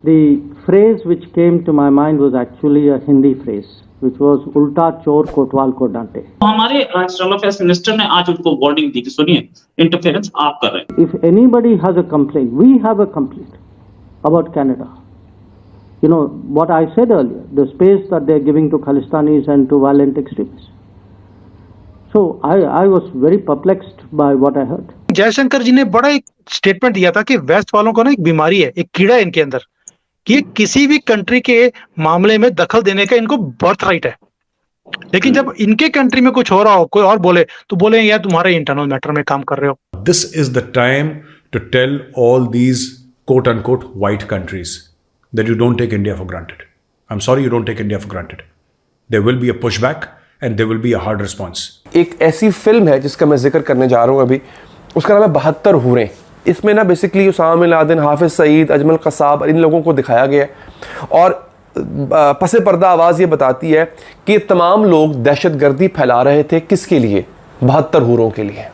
The phrase which came to my mind was actually a Hindi phrase, which was "Ulta chor kotwal ko dante." हमारे external affairs minister ने आज उनको warning दी कि सुनिए, interference आप कर रहे हैं। If anybody has a complaint, we have a complaint about Canada. You know what I said earlier, the space that they're giving to Khalistanis and to violent extremists. So I was very perplexed by what I heard. Jaishankar जी ने बड़ा एक statement दिया था कि waste वालों को ना एक बीमारी है, एक कीड़ा है इनके अंदर, कि किसी भी कंट्री के मामले में दखल देने का इनको बर्थ राइट है। लेकिन जब इनके कंट्री में कुछ हो रहा हो, कोई और बोले तो बोले यार तुम्हारे इंटरनल मैटर में काम कर रहे हो। This is the time to tell all these quote unquote white countries that you don't take India for granted. I'm sorry you don't take India for granted. There will be a pushback and there will be a hard response. एक ऐसी film है जिसका मैं जिक्र करने जा रहा हूँ अभी, उसका नाम है 72 हूरें। इसमें ना basically Usama bin Laden, Hafiz Saeed, Ajmal Kasab, इन लोगों को दिखाया गया है और पसे पर्दा आवाज़ ये बताती है कि तमाम लोग दहशतगर्दी फैला रहे थे किसके लिए? 72 हूरों के लिए।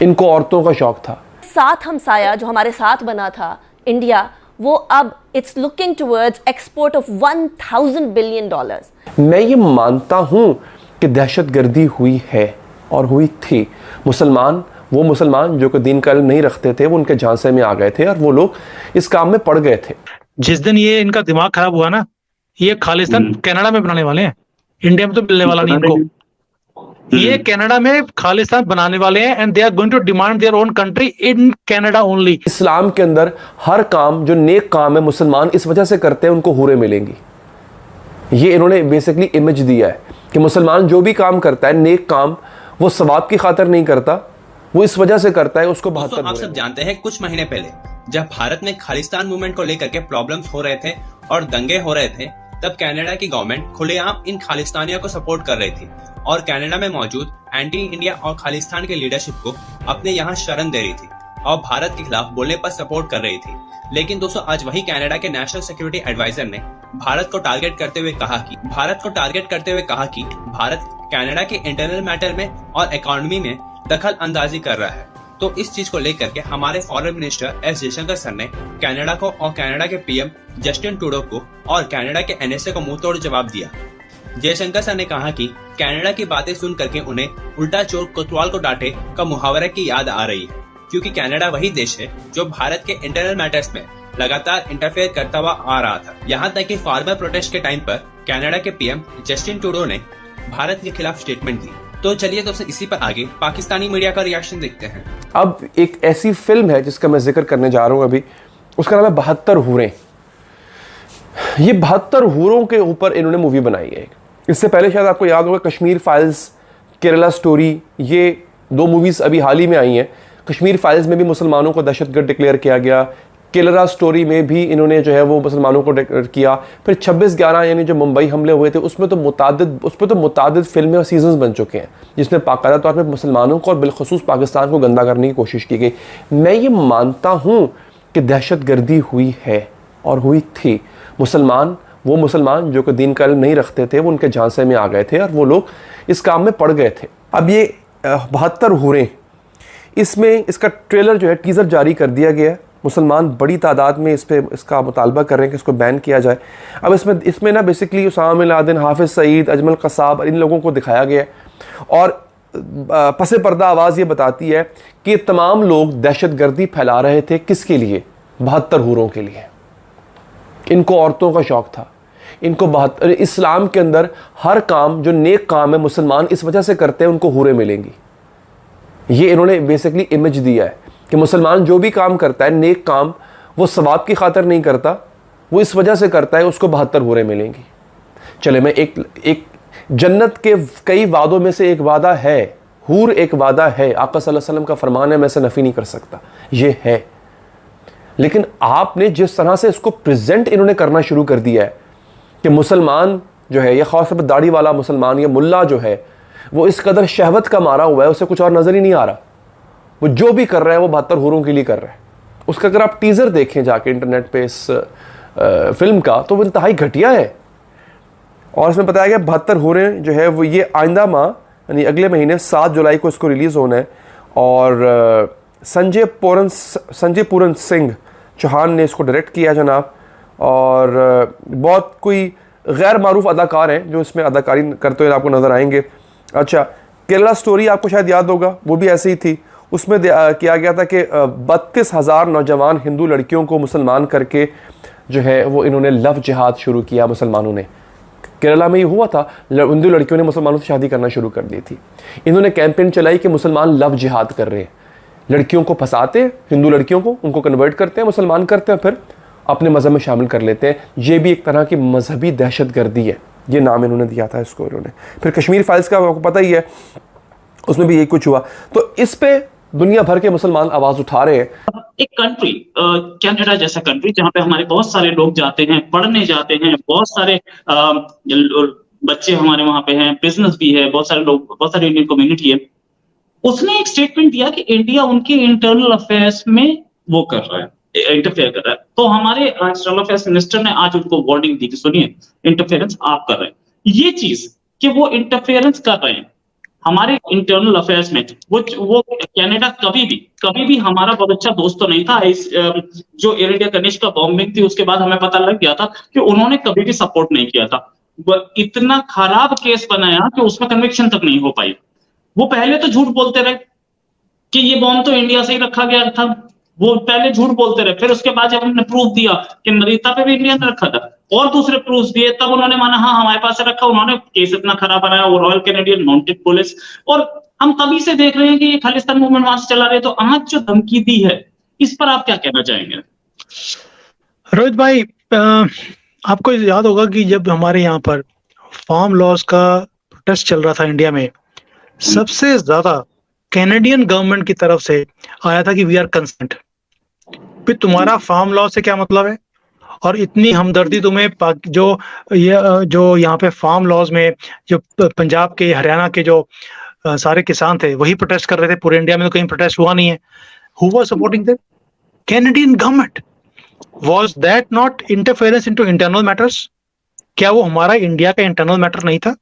इनको औरतों का शौक था। साथ हमसाया जो हमारे साथ बना था इंडिया, वो अब it's looking towards export of $1000 billion. मैं ये मानता हूँ कि दहशतगर्दी हुई है और हुई थी। वो मुसलमान जो कि दीन का इल्म नहीं रखते थे, वो उनके झांसे में आ गए थे और वो लोग इस काम में पड़ गए थे। जिस दिन ये इनका दिमाग खराब हुआ ना, ये खालिस्तान कनाडा में बनाने वाले हैं, इंडिया में तो मिलने वाला नहीं इनको। ये कनाडा में खालिस्तान बनाने वाले हैं and they are going to demand their own country in Canada only. इस्लाम के अंदर हर काम जो नेक काम है मुसलमान इस वजह से करते हैं उनको हूरें मिलेंगी। ये इन्होंने बेसिकली इमेज दिया है कि मुसलमान जो भी काम करता है नेक काम, वो सवाब की खातिर नहीं करता, वो इस वजह से करता है, उसको 72। आप सब जानते हैं कुछ महीने पहले जब भारत में खालिस्तान मूवमेंट को लेकर के प्रॉब्लम्स हो रहे थे और दंगे हो रहे थे, तब कनाडा की गवर्नमेंट खुलेआम इन खालिस्तानियों को सपोर्ट कर रही थी और कनाडा में मौजूद एंटी इंडिया और खालिस्तान के लीडरशिप को अपने यहाँ शरण दे रही थी और भारत के खिलाफ बोलने पर सपोर्ट कर रही थी। लेकिन दोस्तों, आज वही कनाडा के नेशनल सिक्योरिटी एडवाइजर ने भारत को टारगेट करते हुए कहा कि भारत कनाडा के इंटरनल मैटर में और इकोनॉमी में दखल अंदाजी कर रहा है। तो इस चीज को लेकर के हमारे foreign minister S Jaishankar sir ने कनाडा को और कनाडा के पीएम जस्टिन ट्रूडो को और कनाडा के एनएसए को मुंह तोड़ जवाब दिया। जयशंकर सर ने कहा कि कनाडा की बातें सुन करके उन्हें उल्टा चोर कोतवाल को डांटे का मुहावरे की याद आ रही है, क्योंकि कनाडा वही देश है जो भारत के इंटरनल मैटर्स में लगातार इंटरफेयर करता हुआ आ रहा था। यहाँ तक कि फार्मर प्रोटेस्ट के टाइम पर कनाडा के पीएम जस्टिन ट्रूडो ने भारत के खिलाफ स्टेटमेंट दी। तो चलिए दोस्तों, इसी पर आगे पाकिस्तानी मीडिया का रिएक्शन देखते हैं। अब एक ऐसी फिल्म है जिसका मैं जिक्र करने जा रहा हूँ अभी, उसका नाम है 72 हूरें। ये 72 हूरों के ऊपर इन्होंने मूवी बनाई है। इससे पहले शायद आपको याद होगा कश्मीर फाइल्स, केरला स्टोरी, ये 2 मूवीज अभी हाल ही में आई हैं। कश्मीर फाइल्स में भी मुसलमानों को दहशतगर्द डिक्लेयर किया गया, केरला स्टोरी में भी इन्होंने जो है वो मुसलमानों को किया। फिर 26/11 यानी जो मुंबई हमले हुए थे उसमें तो मुतादिद फिल्में और सीजन्स बन चुके हैं जिसमें बाकायदा तौर पे मुसलमानों को और बिलखसूस पाकिस्तान को गंदा करने की कोशिश की गई। मैं ये मानता हूँ कि दहशतगर्दी हुई है और हुई थी। वो मुसलमान जो कि दीन का इल्म नहीं रखते थे, वो उनके झांसे में आ गए थे और वो लोग इस काम में पड़ गए थे। अब ये 72 हूरें, इसमें इसका ट्रेलर जो है टीज़र जारी कर दिया गया है। मुसलमान बड़ी तादाद में इसका मुतालबा कर रहे हैं कि इसको बैन किया जाए। अब इसमें ना basically Usama bin Laden, Hafiz Saeed, Ajmal Kasab, इन लोगों को दिखाया गया है और पसे पर्दा आवाज़ ये बताती है कि तमाम लोग दहशतगर्दी फैला रहे थे किसके लिए? 72 हूरों के लिए। इनको औरतों का शौक था। इस्लाम के अंदर हर काम जो नेक काम है मुसलमान इस वजह से करते हैं उनको हूरें मिलेंगी। ये इन्होंने बेसिकली इमेज दिया है कि मुसलमान जो भी काम करता है नेक काम, वो सवाब की खातिर नहीं करता, वो इस वजह से करता है, उसको 72 हूरें मिलेंगी। चले, मैं एक जन्नत के कई वादों में से एक वादा है, हूर एक वादा है, आका सल्लल्लाहु अलैहि वसल्लम का फरमान है, मैं इसे नफ़ी नहीं कर सकता, ये है। लेकिन आपने जिस तरह से इसको प्रेजेंट इन्होंने करना शुरू कर दिया है कि मुसलमान जो है, या खासतौर पर दाढ़ी वाला मुसलमान या मुल्ला जो है, वो इस कदर शहवत का मारा हुआ है, उसे कुछ और नज़र ही नहीं आ रहा। वो जो भी कर रहा है वो 72 हूरों के लिए कर रहा है। उसका अगर आप टीज़र देखें जाके इंटरनेट पे इस फिल्म का, तो वो इंतहाई घटिया है। और इसमें बताया गया 72 हूरें जो है वो ये आइंदा माह यानी अगले महीने 7 जुलाई को इसको रिलीज़ होना है। और संजय पूरन सिंह चौहान ने इसको डायरेक्ट किया जनाब। और बहुत कोई गैर मारूफ अदाकार हैं जो इसमें अदाकारी करते हुए आपको नज़र आएंगे। अच्छा, केरला स्टोरी आपको शायद याद होगा, वो भी ऐसी ही थी। उसमें किया गया था कि 32,000 नौजवान हिंदू लड़कियों को मुसलमान करके जो है वो इन्होंने लव जिहाद शुरू किया। मुसलमानों ने, केरला में ये हुआ था, हिंदू लड़कियों ने मुसलमानों से शादी करना शुरू कर दी थी। इन्होंने कैंपेन चलाई कि मुसलमान लव जिहाद कर रहे हैं, लड़कियों को फंसाते हैं, हिंदू लड़कियों को उनको कन्वर्ट करते हैं, मुसलमान करते हैं, फिर अपने मज़हब में शामिल कर लेते हैं। ये भी एक तरह की मजहबी दहशतगर्दी है, ये नाम इन्होंने दिया था इसको इन्होंने। फिर कश्मीर फाइल्स का आपको पता ही है, उसमें भी यही कुछ हुआ। तो इस पे दुनिया भर के मुसलमान आवाज उठा रहे हैं। एक कंट्री कनाडा जैसा कंट्री जहाँ पे हमारे बहुत सारे लोग जाते हैं, पढ़ने जाते हैं, बहुत सारे बच्चे हमारे वहां पे हैं, बिजनेस भी है, बहुत सारे लोग, बहुत सारी इंडियन कम्युनिटी है। उसने एक स्टेटमेंट दिया कि इंडिया उनके इंटरनल अफेयर्स में वो कर रहा है, इंटरफेयर कर रहा है। तो हमारे एक्सटर्नल अफेयर्स मिनिस्टर ने आज उनको वार्निंग दी कि सुनिए, इंटरफेरेंस आप कर रहे हैं। ये चीज कि वो इंटरफेरेंस कर रहे हैं हमारे इंटरनल अफेयर्स में, वो कनाडा कभी भी हमारा बहुत अच्छा दोस्त तो नहीं था। इस जो एयर इंडिया कनिष्का बॉम्बिंग थी उसके बाद हमें पता लग गया था कि उन्होंने कभी भी सपोर्ट नहीं किया था। इतना खराब केस बनाया कि उसमें कन्विक्शन तक नहीं हो पाई। वो पहले तो झूठ बोलते रहे कि ये बॉम्ब तो इंडिया से ही रखा गया था, वो पहले झूठ बोलते रहे। फिर उसके बाद जब हमने प्रूफ दिया कि नरीता पे भी इंडिया ने रखा था और दूसरे प्रूफ दिए, तब उन्होंने माना हाँ हमारे पास से रखा। उन्होंने केस इतना खराब बनाया, वो रॉयल कैनेडियन माउंटेड पुलिस, और हम तभी से देख रहे हैं कि ये खालिस्तान मूवमेंट वहां से चला रहे। तो आज जो धमकी दी है, इस पर आप क्या कहना चाहेंगे? रोहित भाई, आपको याद होगा कि जब हमारे यहाँ पर फार्म लॉज का प्रोटेस्ट चल रहा था इंडिया में, सबसे ज्यादा कैनेडियन गवर्नमेंट की तरफ से आया था कि वी आर कंसर्न्ड। फिर तुम्हारा फार्म लॉ से क्या मतलब है, और इतनी हमदर्दी तुम्हें जो यहाँ पे फार्म लॉज में जो पंजाब के, हरियाणा के जो सारे किसान थे वही प्रोटेस्ट कर रहे थे, पूरे इंडिया में तो कहीं प्रोटेस्ट हुआ नहीं है। Who was supporting them? Canadian government. Was that not interference into internal matters? क्या वो हमारा इंडिया का इंटरनल मैटर नहीं था?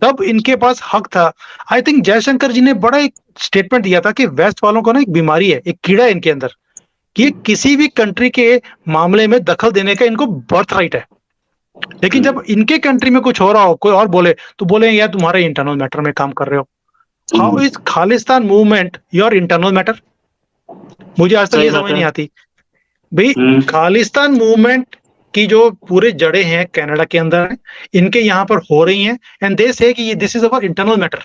तब इनके पास हक था। आई थिंक जयशंकर जी ने बड़ा एक स्टेटमेंट दिया था कि वेस्ट वालों को ना एक बीमारी है, एक कीड़ा है इनके अंदर, कि किसी भी कंट्री के मामले में दखल देने का इनको बर्थ राइट है। लेकिन जब इनके कंट्री में कुछ हो रहा हो, कोई और बोले, तो बोले यार तुम्हारे इंटरनल मैटर में काम कर रहे हो। How is Khalistan movement your internal matter? मुझे आज तक ये समझ नहीं आती भाई। खालिस्तान मूवमेंट की जो पूरे जड़ें हैं कनाडा के अंदर हैं, इनके यहाँ पर हो रही हैं, एंड दे से कि this is our internal matter.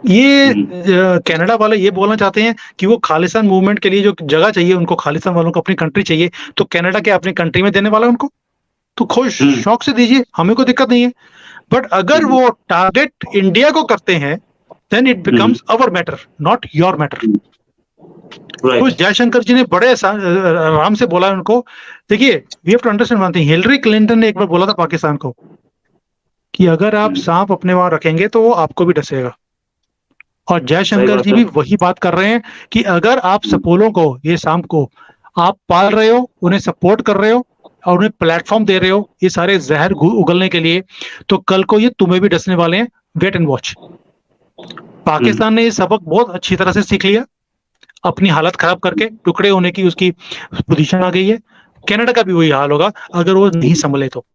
ये कनाडा वाले ये बोलना चाहते हैं कि वो खालिस्तान मूवमेंट के लिए जो जगह चाहिए उनको, खालिस्तान वालों को अपनी कंट्री चाहिए, तो कनाडा के अपनी कंट्री में देने वाला उनको तो खुश शौक से दीजिए, हमें कोई दिक्कत नहीं है। बट अगर वो टारगेट इंडिया को करते हैं, then it becomes our matter, not your matter. तो जयशंकर जी ने बड़े आराम से बोला उनको। देखिए, we have to understand one thing, Hillary Clinton ने एक बार बोला था पाकिस्तान को कि अगर आप सांप अपने वहां रखेंगे तो वो आपको भी डसेगा। और जयशंकर जी भी वही बात कर रहे हैं कि अगर आप सपोलों को, ये सांप को आप पाल रहे हो, उन्हें सपोर्ट कर रहे हो और उन्हें प्लेटफॉर्म दे रहे हो ये सारे जहर उगलने के लिए, तो कल को ये तुम्हें भी डसने वाले हैं। Wait and watch. पाकिस्तान ने ये सबक बहुत अच्छी तरह से सीख लिया, अपनी हालत खराब करके टुकड़े होने की उसकी पोजीशन आ गई है। कनाडा का भी वही हाल होगा अगर वो नहीं संभले तो।